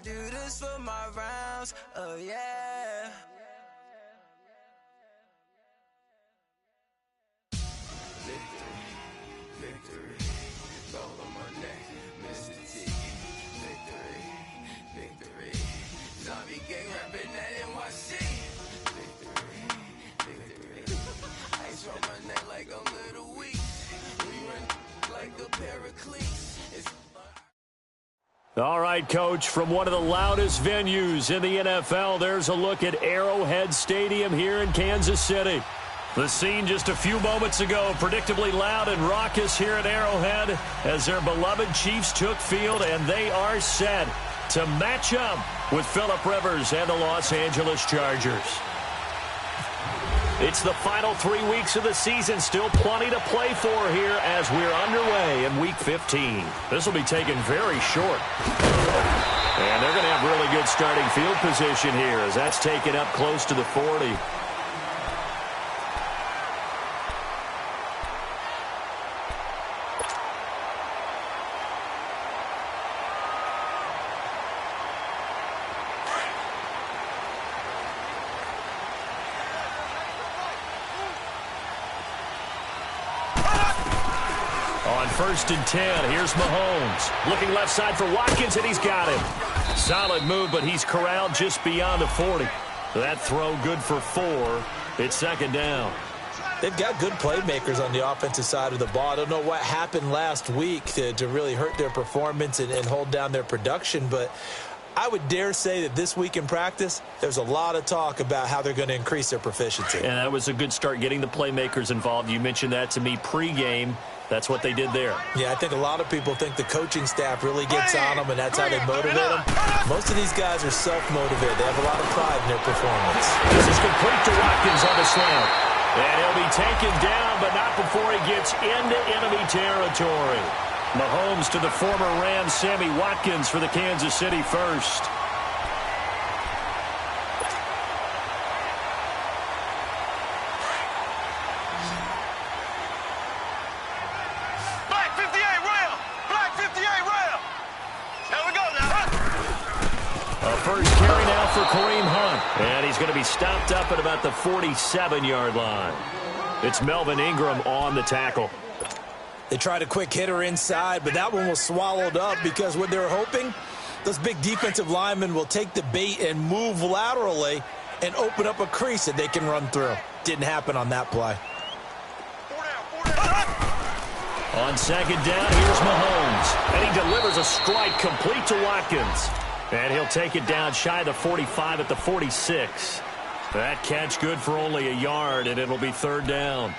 do this for my rounds, oh yeah. Victory, gold on my neck, Mr. T. Victory, zombie gang rapping at NYC. Victory, ice on my neck like a little weak. We run like a pair of cleats. All right, Coach, from one of the loudest venues in the NFL, there's a look at Arrowhead Stadium here in Kansas City. The scene just a few moments ago, predictably loud and raucous here at Arrowhead as their beloved Chiefs took field, and they are set to match up with Phillip Rivers and the Los Angeles Chargers. It's the final 3 weeks of the season, still plenty to play for here as we're underway in Week 15. This will be taken very short. And they're going to have really good starting field position here as that's taken up close to the 40. First and 10. Here's Mahomes. Looking left side for Watkins, and he's got him. Solid move, but he's corralled just beyond the 40. That throw good for 4. It's second down. They've got good playmakers on the offensive side of the ball. I don't know what happened last week to really hurt their performance and hold down their production, but I would dare say that this week in practice, there's a lot of talk about how they're going to increase their proficiency. And that was a good start getting the playmakers involved. You mentioned that to me pregame. That's what they did there. Yeah, I think a lot of people think the coaching staff really gets on them, and that's how they motivate them. Most of these guys are self-motivated. They have a lot of pride in their performance. This is complete to Watkins on the slant. And he'll be taken down, but not before he gets into enemy territory. Mahomes to the former Rams, Sammy Watkins for the Kansas City first. First carry now for Kareem Hunt. And he's going to be stopped up at about the 47-yard line. It's Melvin Ingram on the tackle. They tried a quick hitter inside, but that one was swallowed up because what they were hoping, those big defensive linemen will take the bait and move laterally and open up a crease that they can run through. Didn't happen on that play. On second down, here's Mahomes. And he delivers a strike complete to Watkins. And he'll take it down shy of the 45 at the 46. That catch good for only a yard, and it'll be third down.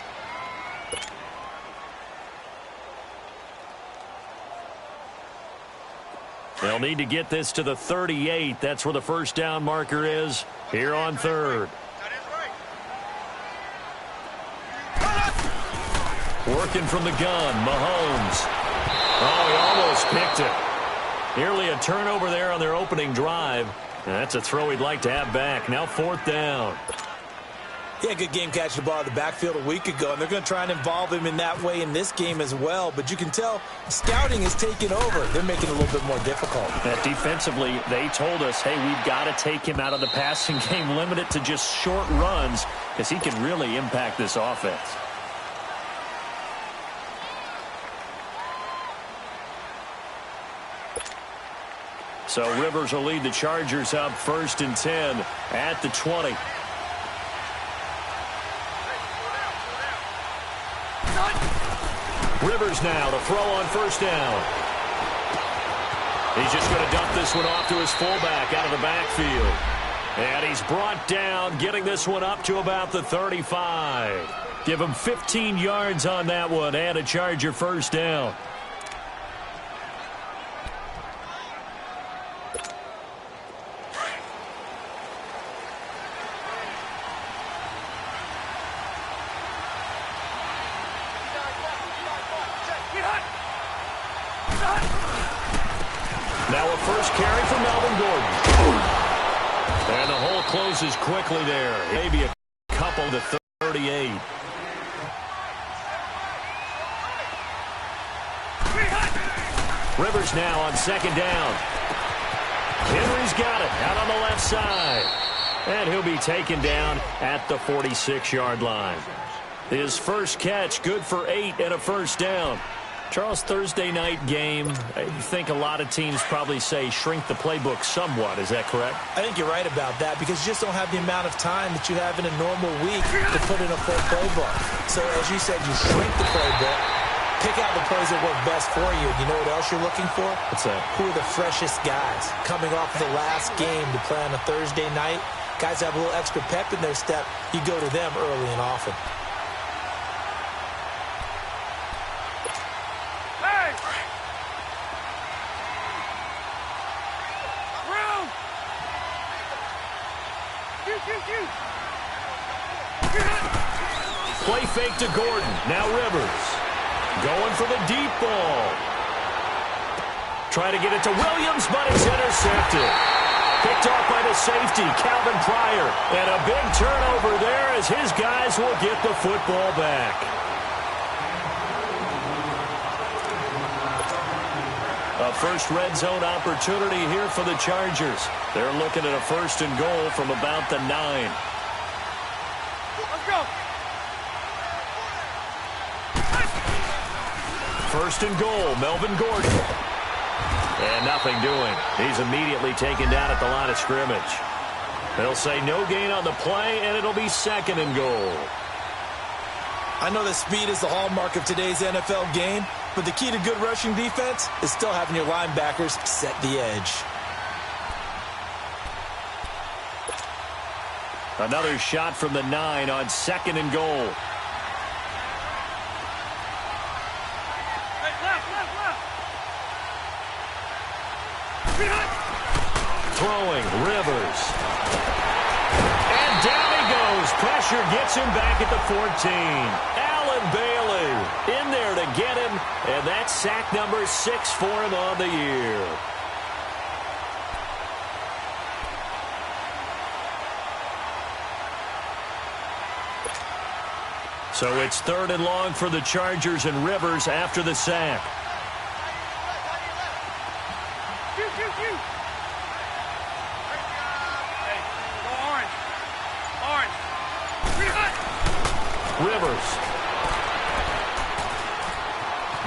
They'll need to get this to the 38. That's where the first down marker is here on third. Working from the gun, Mahomes. Oh, he almost picked it. Nearly a turnover there on their opening drive. That's a throw he'd like to have back. Now fourth down. He had a good game catching the ball in the backfield a week ago, and they're going to try and involve him in that way in this game as well. But you can tell scouting is taking over. They're making it a little bit more difficult. Defensively, they told us, hey, we've got to take him out of the passing game, limit it to just short runs, because he can really impact this offense. So Rivers will lead the Chargers up first and 10 at the 20. Rivers now to throw on first down. He's just going to dump this one off to his fullback out of the backfield. And he's brought down, getting this one up to about the 35. Give him 15 yards on that one and a Charger first down. Now a first carry for Melvin Gordon. And the hole closes quickly there. Maybe a couple to 38. Rivers now on second down. Henry He's got it out on the left side. And he'll be taken down at the 46-yard line. His first catch, good for 8 and a first down. Charles, Thursday night game, you think a lot of teams probably say shrink the playbook somewhat. Is that correct? I think you're right about that because you just don't have the amount of time that you have in a normal week to put in a full playbook. So as you said, you shrink the playbook, pick out the plays that work best for you. You know what else you're looking for? What's that? Who are the freshest guys coming off of the last game to play on a Thursday night? Guys have a little extra pep in their step. You go to them early and often. Play fake to Gordon. Now Rivers. Going for the deep ball. Try to get it to Williams, but it's intercepted. Picked off by the safety, Calvin Pryor. And a big turnover there as his guys will get the football back. A first red zone opportunity here for the Chargers. They're looking at a 1st and goal from about the 9. Let's go. 1st and goal, Melvin Gordon. And nothing doing. He's immediately taken down at the line of scrimmage. They'll say no gain on the play, and it'll be 2nd and goal. I know that speed is the hallmark of today's NFL game, but the key to good rushing defense is still having your linebackers set the edge. Another shot from the 9 on 2nd and goal. Throwing, Rivers. And down he goes. Pressure gets him back at the 14. Allen Bailey in there to get him, and that's sack number 6 for him on the year. So it's 3rd and long for the Chargers and Rivers after the sack. Rivers.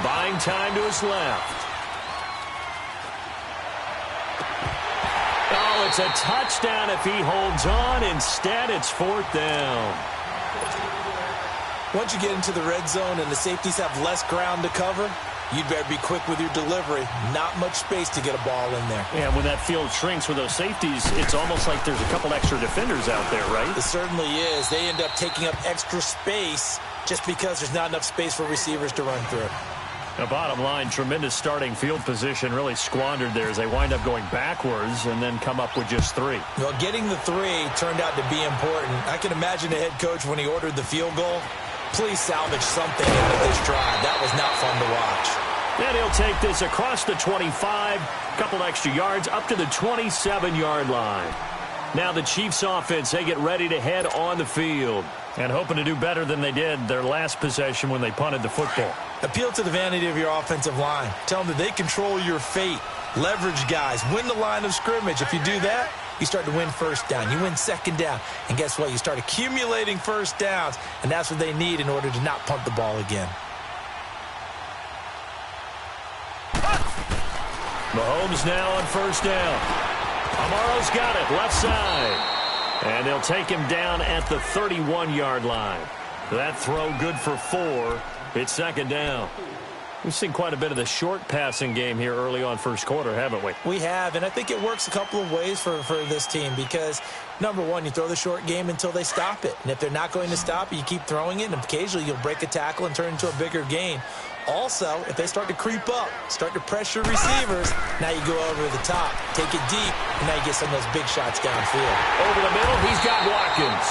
Buying time to his left. Oh, it's a touchdown if he holds on. Instead, it's 4th down. Once you get into the red zone and the safeties have less ground to cover, you'd better be quick with your delivery. Not much space to get a ball in there. Yeah, when that field shrinks with those safeties, it's almost like there's a couple extra defenders out there, right? It certainly is. They end up taking up extra space just because there's not enough space for receivers to run through. The bottom line, tremendous starting field position really squandered there as they wind up going backwards and then come up with just 3. Well, getting the 3 turned out to be important. I can imagine the head coach when he ordered the field goal. Please salvage something with this drive. That was not fun to watch. And he'll take this across the 25, couple extra yards, up to the 27-yard line. Now the Chiefs offense, they get ready to head on the field. And hoping to do better than they did their last possession when they punted the football. Appeal to the vanity of your offensive line. Tell them that they control your fate. Leverage guys. Win the line of scrimmage. If you do that, you start to win 1st down. You win 2nd down. And guess what? You start accumulating 1st downs. And that's what they need in order to not punt the ball again. Mahomes now on 1st down. Amaro's got it, left side. And they'll take him down at the 31-yard line. That throw good for 4. It's 2nd down. We've seen quite a bit of the short passing game here early on 1st quarter, haven't we? We have, and I think it works a couple of ways for this team because, number one, you throw the short game until they stop it. And if they're not going to stop it, you keep throwing it, and occasionally you'll break a tackle and turn it into a bigger gain. Also, if they start to creep up, start to pressure receivers, now you go over the top, take it deep, and now you get some of those big shots downfield. Over the middle, he's got Watkins.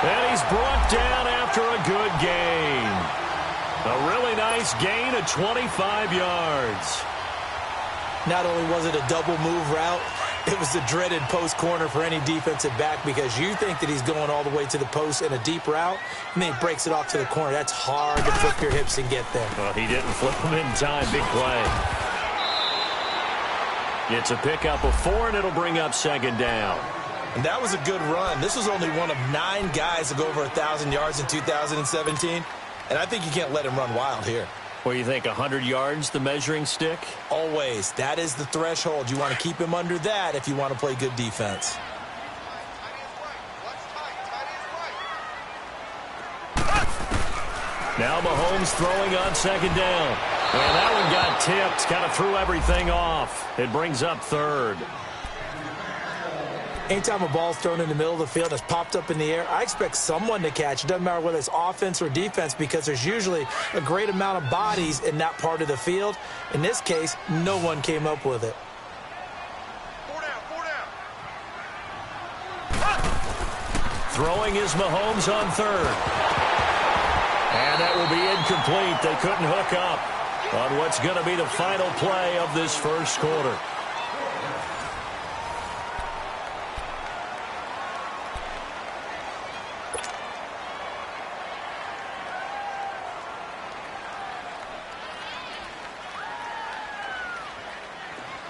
And he's brought down after a good gain. A really nice gain of 25 yards. Not only was it a double move route, it was the dreaded post corner for any defensive back because you think that he's going all the way to the post in a deep route, and then he breaks it off to the corner. That's hard to flip your hips and get there. Well, he didn't flip him in time. Big play. It's a pickup of 4, and it'll bring up second down. And that was a good run. This was only one of 9 guys to go over 1,000 yards in 2017. And I think you can't let him run wild here. What do you think, 100 yards, the measuring stick? Always. That is the threshold. You want to keep him under that if you want to play good defense. Now Mahomes throwing on second down. And that one got tipped, kind of threw everything off. It brings up third. Anytime a ball's thrown in the middle of the field that's popped up in the air, I expect someone to catch. It doesn't matter whether it's offense or defense because there's usually a great amount of bodies in that part of the field. In this case, no one came up with it. 4 down. Throwing is Mahomes on third. And that will be incomplete. They couldn't hook up on what's going to be the final play of this first quarter.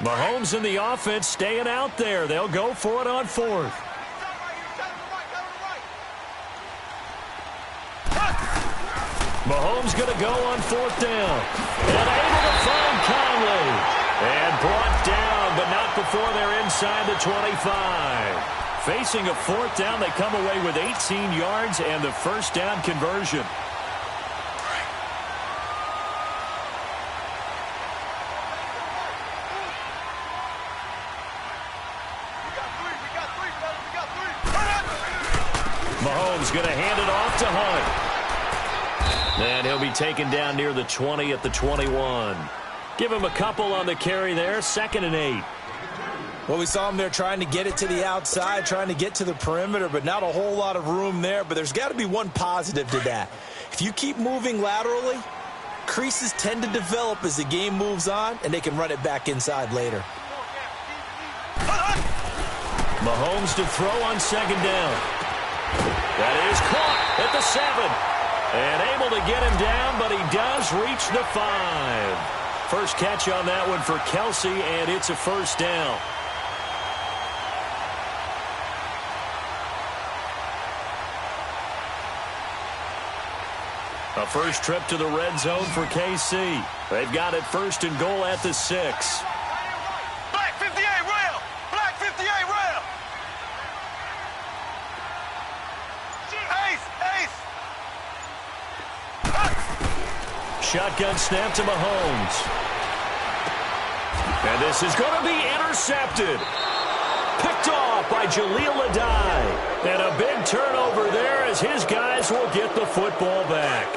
Mahomes and the offense staying out there. They'll go for it on fourth. Mahomes going to go on fourth down. And able to find Conley. And brought down, but not before they're inside the 25. Facing a fourth down, they come away with 18 yards and the first down conversion. Mahomes going to hand it off to Hunt. And he'll be taken down near the 20 at the 21. Give him a couple on the carry there, 2nd and 8. Well, we saw him there trying to get it to the outside, trying to get to the perimeter, but not a whole lot of room there. But there's got to be one positive to that. If you keep moving laterally, creases tend to develop as the game moves on, and they can run it back inside later. Mahomes to throw on second down. That is caught at the 7. And able to get him down, but he does reach the 5. First catch on that one for Kelsey, and it's a first down. A first trip to the red zone for KC. They've got it 1st and goal at the 6. Black 58 rail! Black 58 rail! Ace! Ace! Shotgun snap to Mahomes. And this is going to be intercepted. Picked off by Jaleel Adai. And a big turnover there as his guys will get the football back.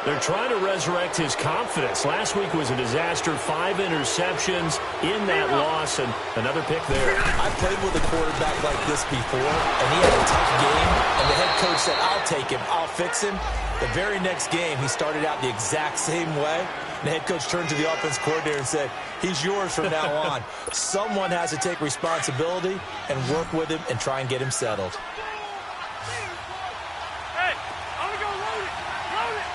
They're trying to resurrect his confidence. Last week was a disaster. 5 interceptions in that loss, and another pick there. I played with a quarterback like this before, and he had a tough game, and the head coach said, I'll take him, I'll fix him. The very next game, he started out the exact same way. And the head coach turned to the offense coordinator and said, he's yours from now on. Someone has to take responsibility and work with him and try and get him settled. Hey, I'm gonna go load it! Load it!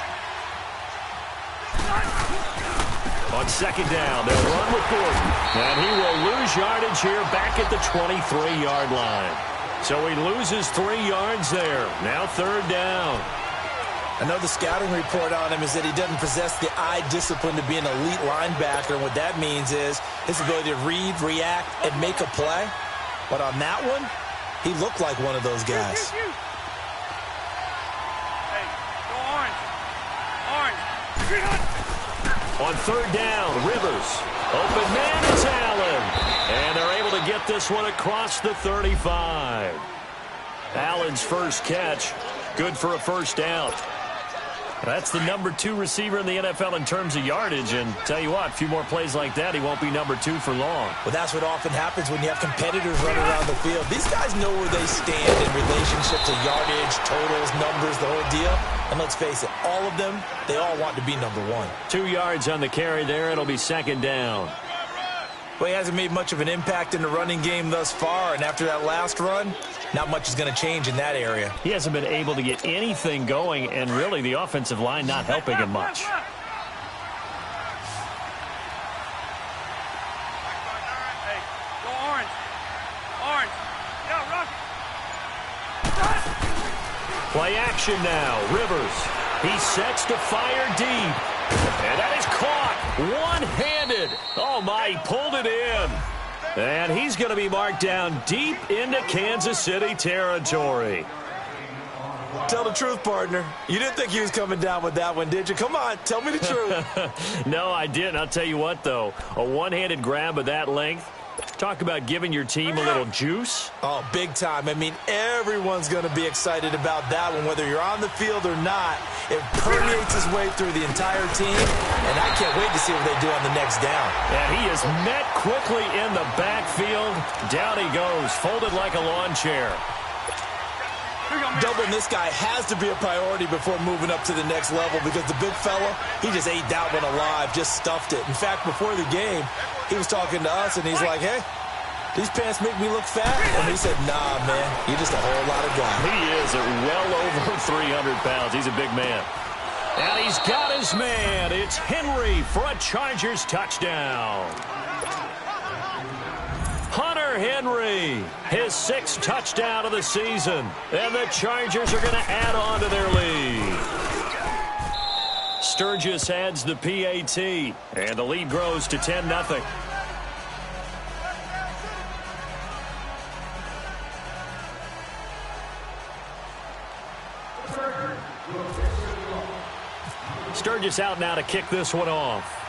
On second down, they'll run with Gordon. And he will lose yardage here back at the 23-yard line. So he loses 3 yards there. Now 3rd down. I know the scouting report on him is that he doesn't possess the eye discipline to be an elite linebacker. And what that means is his ability to read, react, and make a play. But on that one, he looked like one of those guys. Hey, go orange. Orange. On 3rd down, Rivers. Open man is Allen. And they're able to get this one across the 35. Allen's first catch, good for a first down. That's the number 2 receiver in the NFL in terms of yardage. And tell you what, a few more plays like that, he won't be number 2 for long. Well, that's what often happens when you have competitors running around the field. These guys know where they stand in relationship to yardage, totals, numbers, the whole deal. And let's face it, all of them, they all want to be number 1. 2 yards on the carry there. It'll be 2nd down. Well, he hasn't made much of an impact in the running game thus far, and after that last run, not much is going to change in that area. He hasn't been able to get anything going, and really the offensive line not helping him much. turn. Yo, Rocky. Play action now. Rivers. He sets to fire deep. And that is caught. One-handed. Oh, my. He pulled it in. And he's going to be marked down deep into Kansas City territory. Tell the truth, partner. You didn't think he was coming down with that one, did you? Come on, tell me the truth. No, I didn't. I'll tell you what, though. A one-handed grab of that length. Talk about giving your team a little juice. Oh, big time. I mean, everyone's going to be excited about that one, whether you're on the field or not. It permeates his way through the entire team, and I can't wait to see what they do on the next down. And he is met quickly in the backfield. Down he goes, folded like a lawn chair. Doubling this guy has to be a priority before moving up to the next level because the big fella, he just ate that one alive, just stuffed it. In fact, before the game, he was talking to us, and he's like, hey, these pants make me look fat? And he said, nah, man, you're just a whole lot of guy. He is at well over 300 pounds. He's a big man. And he's got his man. It's Henry for a Chargers touchdown. Hunter Henry, his 6th touchdown of the season. And the Chargers are going to add on to their lead. Sturgis adds the PAT, and the lead grows to 10-0. Sturgis out now to kick this one off.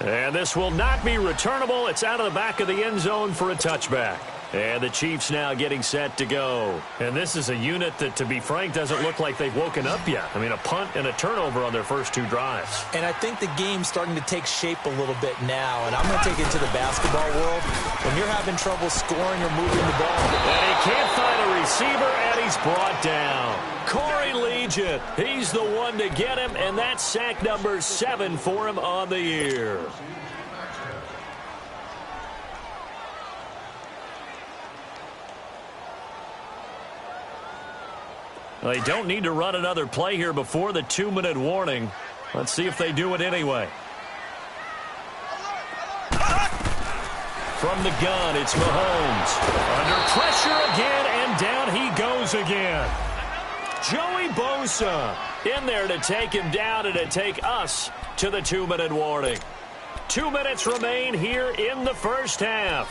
And this will not be returnable. It's out of the back of the end zone for a touchback. And the Chiefs now getting set to go. And this is a unit that, to be frank, doesn't look like they've woken up yet. I mean, a punt and a turnover on their first 2 drives. And I think the game's starting to take shape a little bit now. And I'm going to take it to the basketball world. When you're having trouble scoring or moving the ball. And he can't find a receiver, and he's brought down. Corey Legion, he's the one to get him, and that's sack number 7 for him on the year. They don't need to run another play here before the 2-minute warning. Let's see if they do it anyway. From the gun, it's Mahomes. Under pressure again, and down he goes again. Joey Bosa in there to take him down and to take us to the 2-minute warning. 2 minutes remain here in the first half.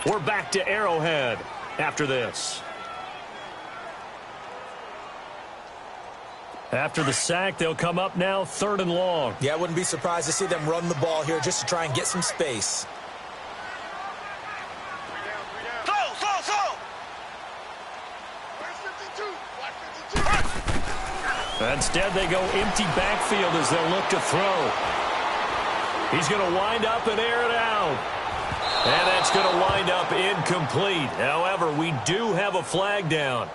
We're back to Arrowhead after this. After the sack, they'll come up now 3rd and long. Yeah, I wouldn't be surprised to see them run the ball here just to try and get some space. Instead, they go empty backfield as they'll look to throw. He's going to wind up and air it out. And that's going to wind up incomplete. However, we do have a flag down.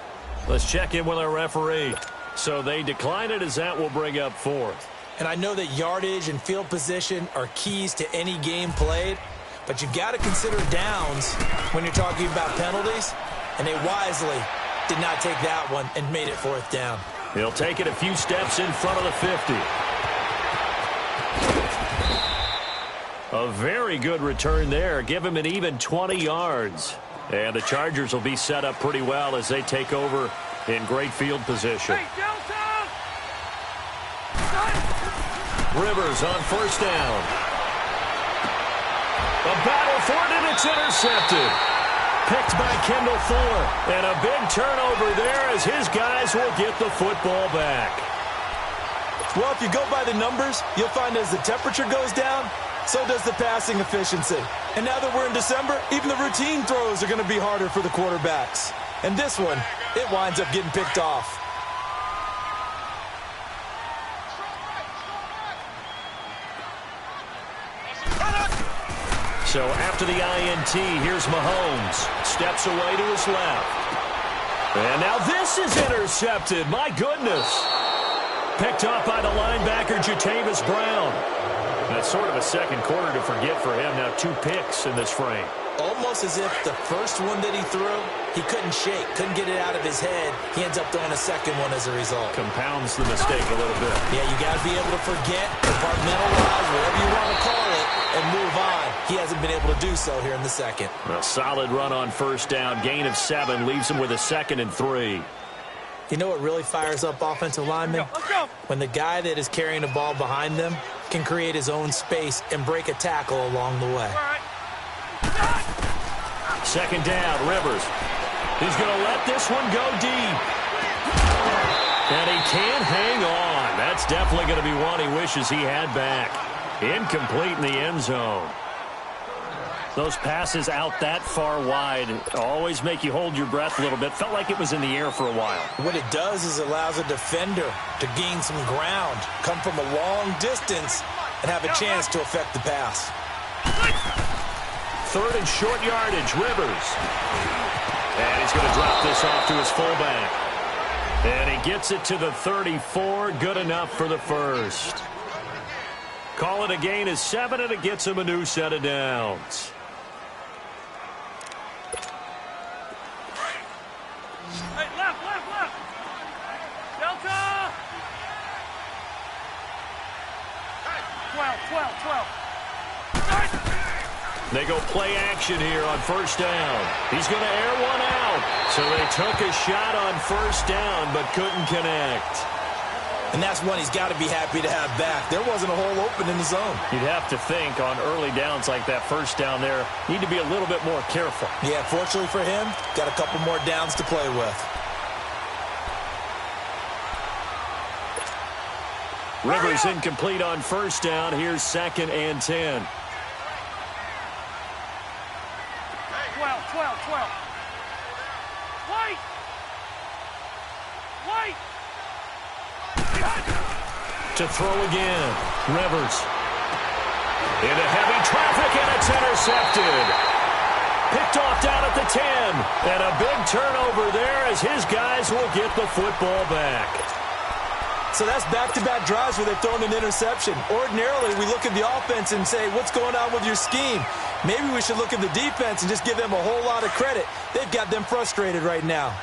Let's check in with our referee. So they decline it, as that will bring up 4th. And I know that yardage and field position are keys to any game played, but you've got to consider downs when you're talking about penalties, and they wisely did not take that one and made it 4th down. He'll take it a few steps in front of the 50. A very good return there. Give him an even 20 yards. And the Chargers will be set up pretty well as they take over in great field position. Rivers on 1st down. A battle for it, and it's intercepted. Picked by Kendall Fuller. And a big turnover there as his guys will get the football back. Well, if you go by the numbers, you'll find as the temperature goes down, so does the passing efficiency. And now that we're in December, even the routine throws are going to be harder for the quarterbacks. And this one, it winds up getting picked off. So after the INT, here's Mahomes. Steps away to his left. And now this is intercepted. My goodness. Picked off by the linebacker, Jatavis Brown. That's sort of a second quarter to forget for him. Now 2 picks in this frame. Almost as if the first one that he threw, he couldn't shake, couldn't get it out of his head. He ends up throwing a second one as a result. Compounds the mistake a little bit. Yeah, you got to be able to forget, compartmentalize, whatever you want to call it, and move to do so here in the second. A solid run on first down. Gain of 7 leaves him with a 2nd and 3. You know what really fires up offensive linemen? Let's go. When the guy that is carrying the ball behind them can create his own space and break a tackle along the way. All right. 2nd down, Rivers. He's going to let this one go deep. And he can't hang on. That's definitely going to be one he wishes he had back. Incomplete in the end zone. Those passes out that far wide always make you hold your breath a little bit. Felt like it was in the air for a while. What it does is allows a defender to gain some ground, come from a long distance, and have a chance to affect the pass. 3rd and short yardage, Rivers. And he's going to drop this off to his fullback. And he gets it to the 34. Good enough for the first. Call it a gain of 7, and it gets him a new set of downs. Hey, left. Delta. 12. They go play action here on first down. He's going to air one out. So they took a shot on first down but couldn't connect. And that's one he's got to be happy to have back. There wasn't a hole open in the zone. You'd have to think on early downs like that first down there, need to be a little bit more careful. Yeah, fortunately for him, got a couple more downs to play with. Rivers incomplete on first down. Here's 2nd and 10. 12. Wait. To throw again. Rivers. Into heavy traffic, and it's intercepted. Picked off down at the 10. And a big turnover there as his guys will get the football back. So that's back-to-back drives where they've thrown an interception. Ordinarily, we look at the offense and say, what's going on with your scheme? Maybe we should look at the defense and just give them a whole lot of credit. They've got them frustrated right now.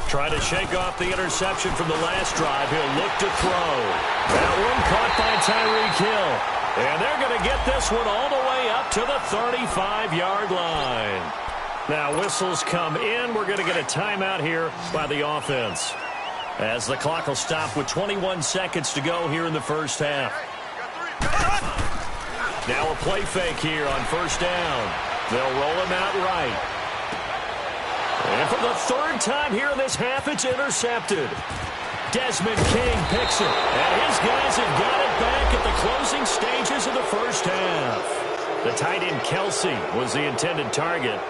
Try to shake off the interception from the last drive. He'll look to throw. That one caught by Tyreek Hill. And they're going to get this one all the way up to the 35-yard line. Now whistles come in. We're going to get a timeout here by the offense, as the clock will stop with 21 seconds to go here in the first half. Now a play fake here on first down. They'll roll him out right. And for the 3rd time here in this half, it's intercepted. Desmond King picks it. And his guys have got it back at the closing stages of the first half. The tight end Kelsey was the intended target.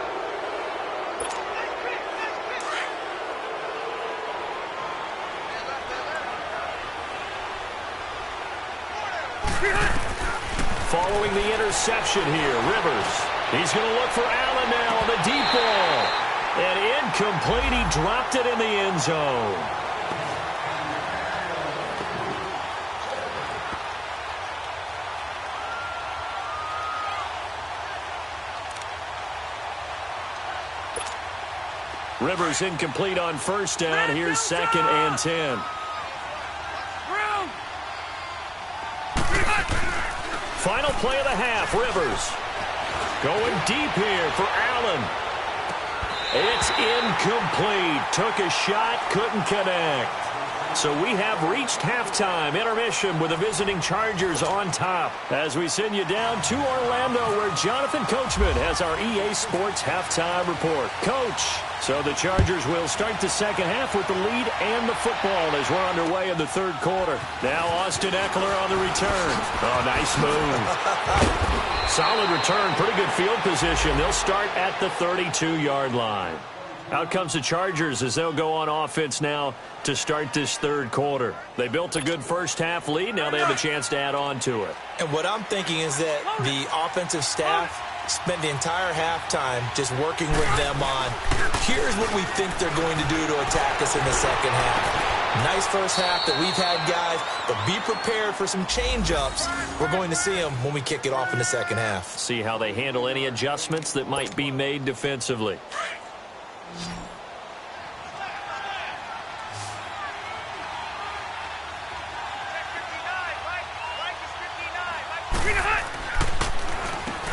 Following the interception here, Rivers. He's going to look for Allen now on the deep ball. And incomplete, he dropped it in the end zone. Rivers incomplete on first down. Here's 2nd and 10. Final play of the half, Rivers. Going deep here for Allen. It's incomplete. Took a shot, couldn't connect. So we have reached halftime intermission with the visiting Chargers on top as we send you down to Orlando, where Jonathan Coachman has our EA Sports halftime report. Coach, so the Chargers will start the second half with the lead and the football as we're underway in the 3rd quarter. Now Austin Eckler on the return. Oh, nice move. Solid return, pretty good field position. They'll start at the 32-yard line. Out comes the Chargers as they'll go on offense now to start this 3rd quarter. They built a good first half lead. Now they have a chance to add on to it. And what I'm thinking is that the offensive staff spent the entire halftime just working with them on, here's what we think they're going to do to attack us in the second half. Nice first half that we've had, guys, but be prepared for some change-ups. We're going to see them when we kick it off in the second half. See how they handle any adjustments that might be made defensively.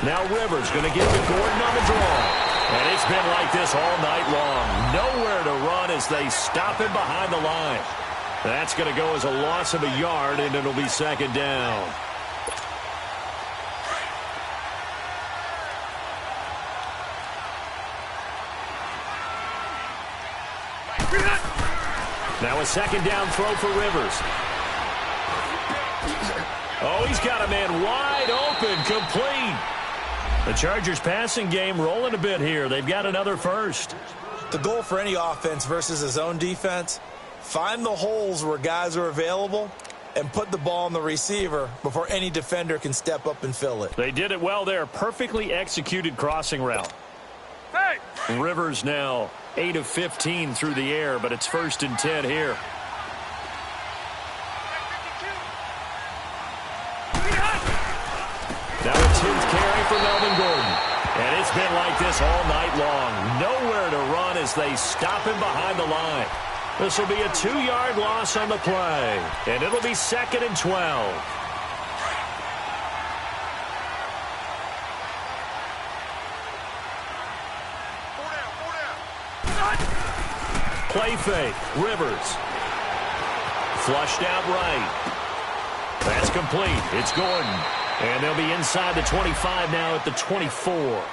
Now Rivers going to get to Gordon on the draw. And it's been like this all night long. Nowhere to run as they stop him behind the line. That's going to go as a loss of a yard, and it'll be second down. Now a second down throw for Rivers. Oh, he's got a man wide open, complete. The Chargers passing game rolling a bit here. They've got another first. The goal for any offense versus a zone defense, find the holes where guys are available and put the ball on the receiver before any defender can step up and fill it. They did it well there. Perfectly executed crossing route. Hey! Rivers now 8 of 15 through the air, but it's 1st and 10 here. Now a 10th carry for Melvin Gordon. And it's been like this all night long. Nowhere to run as they stop him behind the line. This will be a 2-yard loss on the play. And it'll be 2nd and 12. Play fake. Rivers. Flushed out right. That's complete. It's Gordon. And they'll be inside the 25 now at the 24.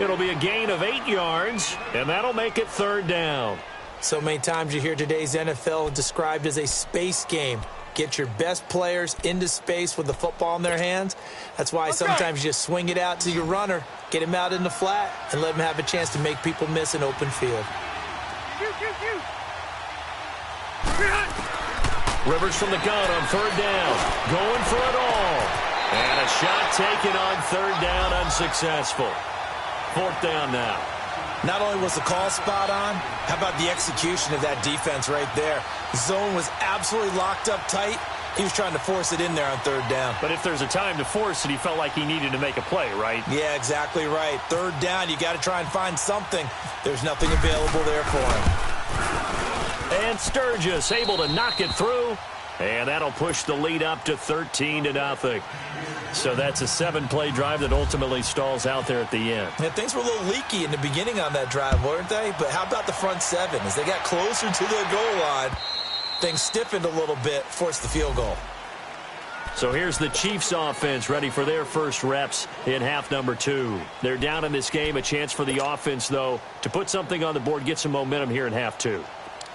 It'll be a gain of 8 yards, and that'll make it 3rd down. So many times you hear today's NFL described as a space game. Get your best players into space with the football in their hands. That's why sometimes you just swing it out to your runner, get him out in the flat, and let him have a chance to make people miss an open field. Rivers from the gun on 3rd down. Going for it all. And a shot taken on 3rd down, unsuccessful. 4th down now. Not only was the call spot on, how about the execution of that defense right there? The zone was absolutely locked up tight. He was trying to force it in there on 3rd down. But if there's a time to force it, he felt like he needed to make a play, right? Yeah, exactly right. 3rd down, you got to try and find something. There's nothing available there for him. And Sturgis able to knock it through. And that'll push the lead up to 13-0. So that's a 7-play drive that ultimately stalls out there at the end. Yeah, things were a little leaky in the beginning on that drive, weren't they? But how about the front 7? As they got closer to their goal line, things stiffened a little bit, forced the field goal. So here's the Chiefs offense ready for their first reps in half number 2. They're down in this game. A chance for the offense, though, to put something on the board, get some momentum here in half 2.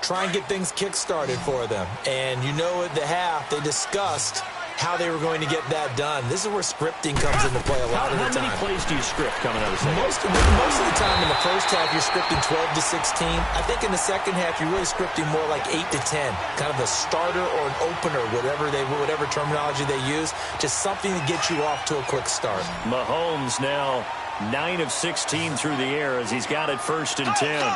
Try and get things kick-started for them. And you know at the half, they discussed how they were going to get that done. This is where scripting comes into play a lot of the time. How many plays do you script coming out of the second? Most of the time in the first half, you're scripting 12 to 16. I think in the second half, you're really scripting more like 8 to 10. Kind of a starter or an opener, whatever terminology they use. Just something to get you off to a quick start. Mahomes now 9 of 16 through the air as he's got it 1st and 10.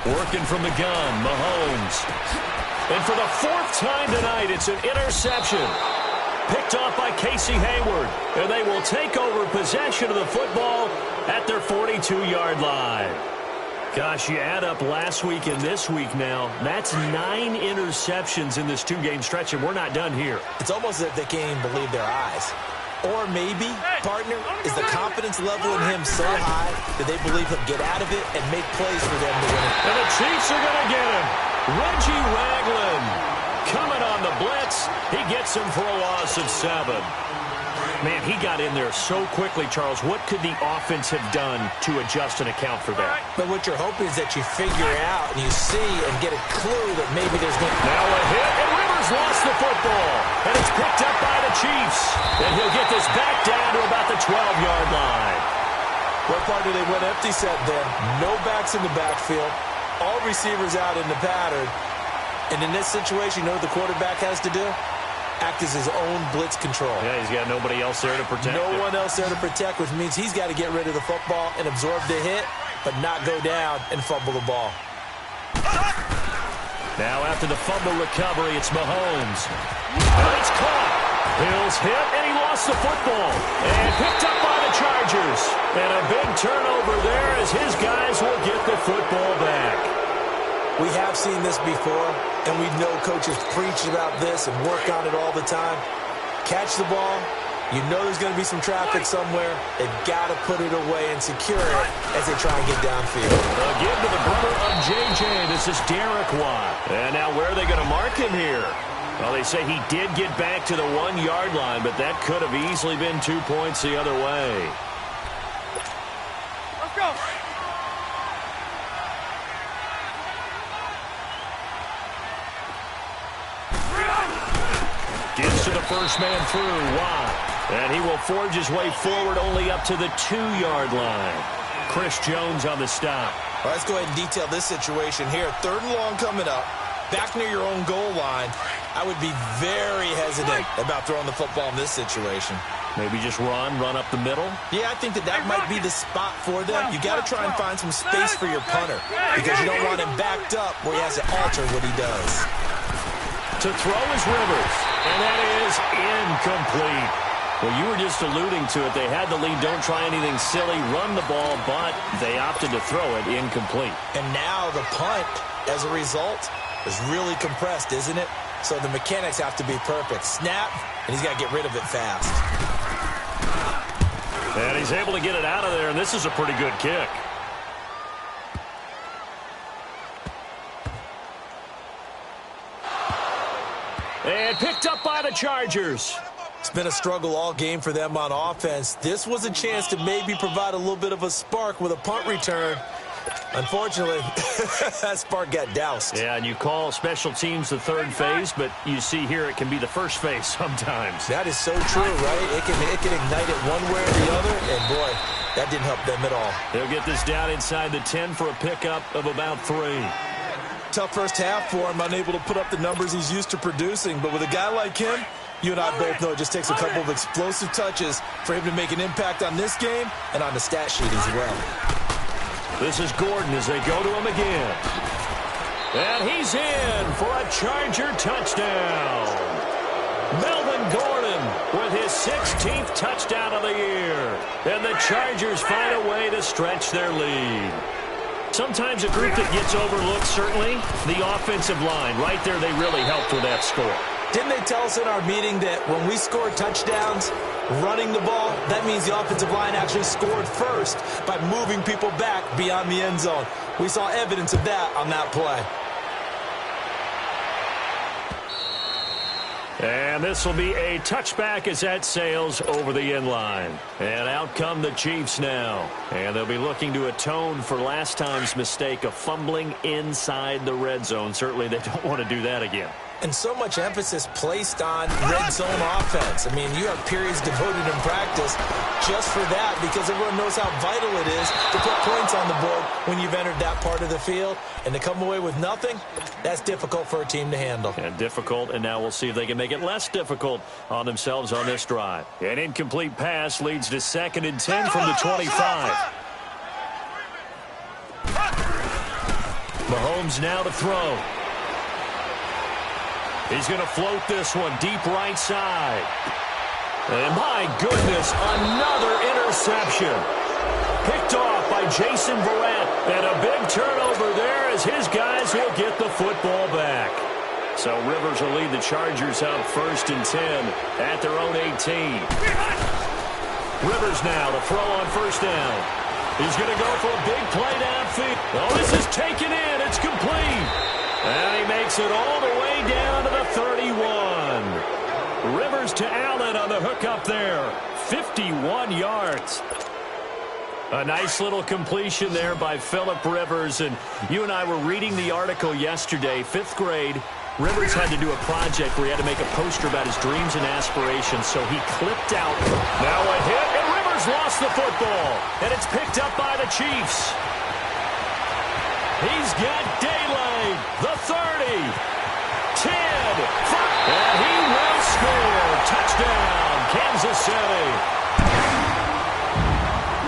Working from the gun, Mahomes. And for the 4th time tonight, it's an interception. Picked off by Casey Hayward. And they will take over possession of the football at their 42-yard line. Gosh, you add up last week and this week now. That's 9 interceptions in this 2-game stretch, and we're not done here. It's almost as if they can't even believe their eyes. Or maybe, partner, is the confidence level in him so high that they believe he'll get out of it and make plays for them to win it. And the Chiefs are going to get him. Reggie Ragland coming on the blitz. He gets him for a loss of 7. Man, he got in there so quickly, Charles. What could the offense have done to adjust and account for that? But what you're hoping is that you figure out and you see and get a clue that maybe there's going to... Now a hit, and Rivers lost the football. And it's picked up by the Chiefs. And he'll get this back down to about the 12-yard line. What part do they went empty set then? No backs in the backfield. All receivers out in the pattern. And in this situation, you know what the quarterback has to do? Act as his own blitz control. Yeah, he's got nobody else there to protect No one else there to protect, which means he's got to get rid of the football and absorb the hit, but not go down and fumble the ball. Now after the fumble recovery, it's Mahomes. And it's caught. Hill's hit, and he lost the football. And picked up by the Chargers. And a big turnover there as his guys will get the football back. We have seen this before, and we know coaches preach about this and work on it all the time. Catch the ball. You know there's going to be some traffic somewhere. They've got to put it away and secure it as they try and get downfield. Again to the brother of J.J. This is Derek Watt. And now where are they going to mark him here? Well, they say he did get back to the 1-yard line, but that could have easily been 2 points the other way. Let's go. Gives to the first man through, Watt. And he will forge his way forward only up to the 2-yard line. Chris Jones on the stop. Well, let's go ahead and detail this situation here. 3rd and long coming up. Back near your own goal line. I would be very hesitant about throwing the football in this situation. Maybe just run up the middle? Yeah, I think that might be the spot for them. You got to try and find some space for your punter because you don't want him backed up where he has to alter what he does. To throw is Rivers, and that is incomplete. Well, you were just alluding to it. They had the lead. Don't try anything silly. Run the ball, but they opted to throw it incomplete. And now the punt, as a result, is really compressed, isn't it? So the mechanics have to be perfect. Snap, and he's got to get rid of it fast. And he's able to get it out of there, and this is a pretty good kick. And picked up by the Chargers. It's been a struggle all game for them on offense. This was a chance to maybe provide a little bit of a spark with a punt return. Unfortunately, that spark got doused. Yeah, and you call special teams the 3rd phase, but you see here it can be the 1st phase sometimes. That is so true, right? It can ignite it one way or the other, and boy, that didn't help them at all. They'll get this down inside the 10 for a pickup of about 3. Tough first half for him, unable to put up the numbers he's used to producing, but with a guy like him, you and I both know it just takes a couple of explosive touches for him to make an impact on this game and on the stat sheet as well. This is Gordon as they go to him again. And he's in for a Charger touchdown. Melvin Gordon with his 16th touchdown of the year. And the Chargers find a way to stretch their lead. Sometimes a group that gets overlooked, certainly, the offensive line. Right there, they really helped with that score. Didn't they tell us in our meeting that when we score touchdowns running the ball, that means the offensive line actually scored first by moving people back beyond the end zone? We saw evidence of that on that play. And this will be a touchback as that sails over the end line. And out come the Chiefs now. And they'll be looking to atone for last time's mistake of fumbling inside the red zone. Certainly they don't want to do that again. And so much emphasis placed on red zone offense. I mean, you have periods devoted in practice just for that because everyone knows how vital it is to put points on the board when you've entered that part of the field. And to come away with nothing, that's difficult for a team to handle. And difficult, and now we'll see if they can make it less difficult on themselves on this drive. An incomplete pass leads to 2nd and 10 from the 25. Mahomes now to throw. He's going to float this one deep right side. And my goodness, another interception. Picked off by Jason Verrett. And a big turnover there as his guys will get the football back. So Rivers will lead the Chargers out 1st and 10 at their own 18. Rivers now to throw on 1st down. He's going to go for a big play downfield. Oh, this is taken in. It's complete. And he makes it all the way down to the 31. Rivers to Allen on the hook up there. 51 yards. A nice little completion there by Phillip Rivers. And you and I were reading the article yesterday, 5th grade. Rivers had to do a project where he had to make a poster about his dreams and aspirations. So he clipped out. Now a hit, and Rivers lost the football. And it's picked up by the Chiefs. He's got daylight. The 30. 10. 5. And he will score. Touchdown, Kansas City.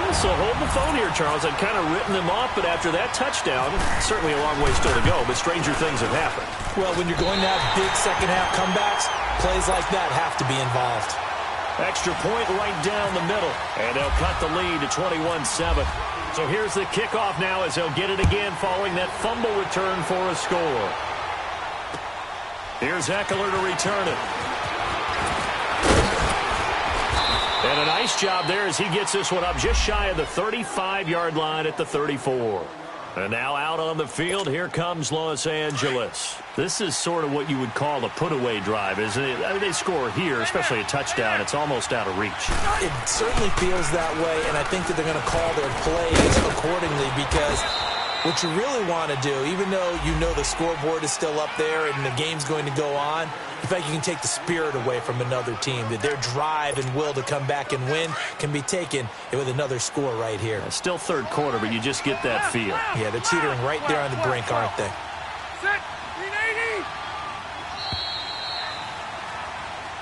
This So hold the phone here, Charles. I'd kind of written them off, but after that touchdown, certainly a long way still to go, but stranger things have happened. Well, when you're going to have big second-half comebacks, plays like that have to be involved. Extra point right down the middle, and they'll cut the lead to 21-7. So here's the kickoff now as they'll get it again following that fumble return for a score. Here's Eckler to return it. And a nice job there as he gets this one up just shy of the 35-yard line at the 34. And now out on the field, here comes Los Angeles. This is sort of what you would call a put-away drive, isn't it? I mean, they score here, especially a touchdown. It's almost out of reach. It certainly feels that way, and I think that they're going to call their plays accordingly because what you really want to do, even though you know the scoreboard is still up there and the game's going to go on, in fact, you can take the spirit away from another team, that their drive and will to come back and win can be taken with another score right here. Still third quarter, but you just get that feel. Yeah, they're teetering right there on the brink, aren't they?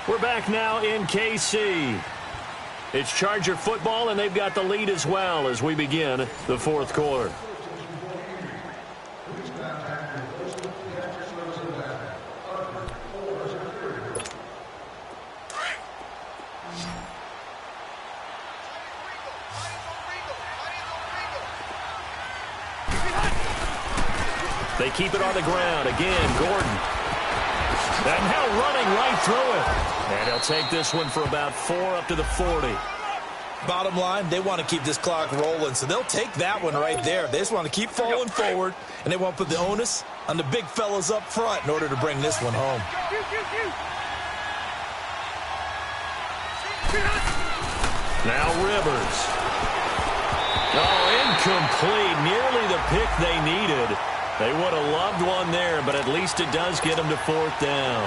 We're back now in KC. It's Charger football, and they've got the lead as well as we begin the fourth quarter. They keep it on the ground. Again, Gordon. And now running right through it. And he'll take this one for about 4 up to the 40. Bottom line, they want to keep this clock rolling, so they'll take that one right there. They just want to keep falling forward, and they want to put the onus on the big fellas up front in order to bring this one home. Now Rivers. Oh, incomplete. Nearly the pick they needed. They would have loved one there, but at least it does get them to fourth down.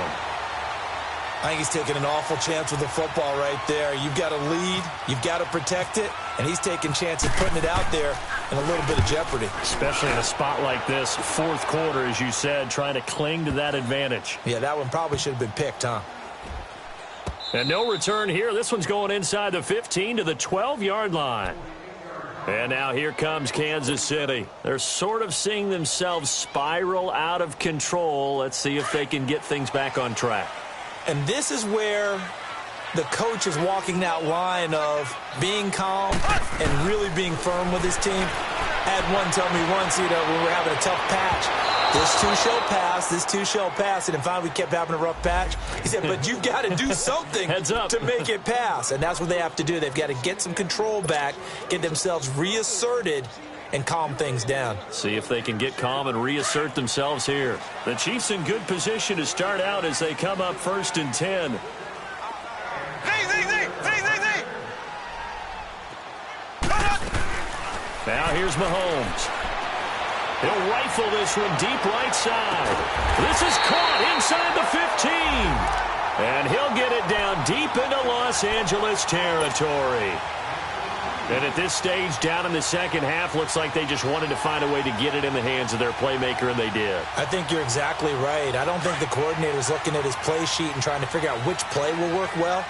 I think he's taking an awful chance with the football right there. You've got to lead, you've got to protect it, and he's taking chances putting it out there in a little bit of jeopardy. Especially in a spot like this, fourth quarter, as you said, trying to cling to that advantage. Yeah, that one probably should have been picked, huh? And no return here. This one's going inside the 15 to the 12-yard line. And now here comes Kansas City. They're sort of seeing themselves spiral out of control. Let's see if they can get things back on track. And this is where the coach is walking that line of being calm and really being firm with his team. I had one tell me once, when we were having a tough patch, this too shall pass, this too shall pass. And finally we kept having a rough patch. He said, but you've got to do something Heads up. to make it pass. And that's what they have to do. They've got to get some control back, get themselves reasserted, and calm things down. See if they can get calm and reassert themselves here. The Chiefs in good position to start out as they come up 1st and 10. Now here's Mahomes. He'll rifle this one deep right side. This is caught inside the 15. And he'll get it down deep into Los Angeles territory. And at this stage, down in the second half, looks like they just wanted to find a way to get it in the hands of their playmaker, and they did. I think you're exactly right. I don't think the coordinator's looking at his play sheet and trying to figure out which play will work well.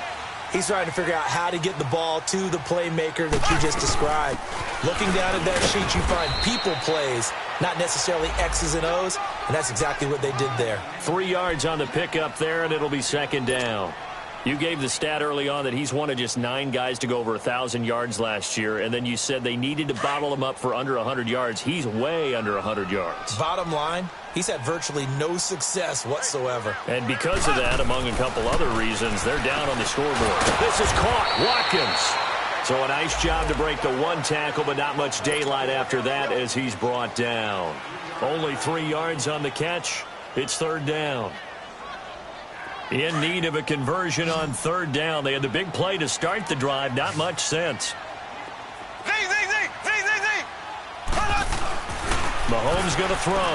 He's trying to figure out how to get the ball to the playmaker that you just described. Looking down at that sheet, you find people plays, not necessarily X's and O's, and that's exactly what they did there. 3 yards on the pickup there, and it'll be second down. You gave the stat early on that he's one of just 9 guys to go over 1,000 yards last year, and then you said they needed to bottle him up for under 100 yards. He's way under 100 yards. Bottom line, he's had virtually no success whatsoever. And because of that, among a couple other reasons, they're down on the scoreboard. This is caught. Watkins. So a nice job to break the one tackle, but not much daylight after that as he's brought down. Only 3 yards on the catch. It's third down. In need of a conversion on third down. They had the big play to start the drive. Not much sense. Mahomes going to throw.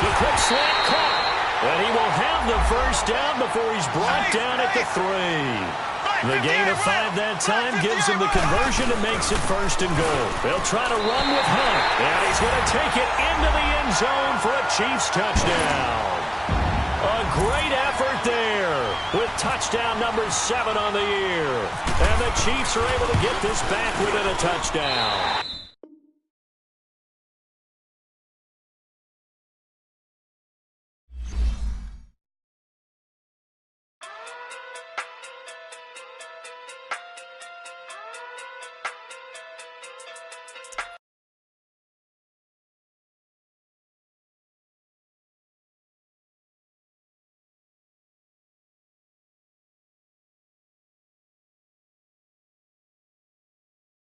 The quick slant caught. And he will have the first down before he's brought down at the 3. The gain of 5 that time gives him the conversion and makes it first and goal. They'll try to run with Hunt. And he's going to take it into the end zone for a Chiefs touchdown. A great effort there with touchdown number 7 on the year. And the Chiefs are able to get this back within a touchdown.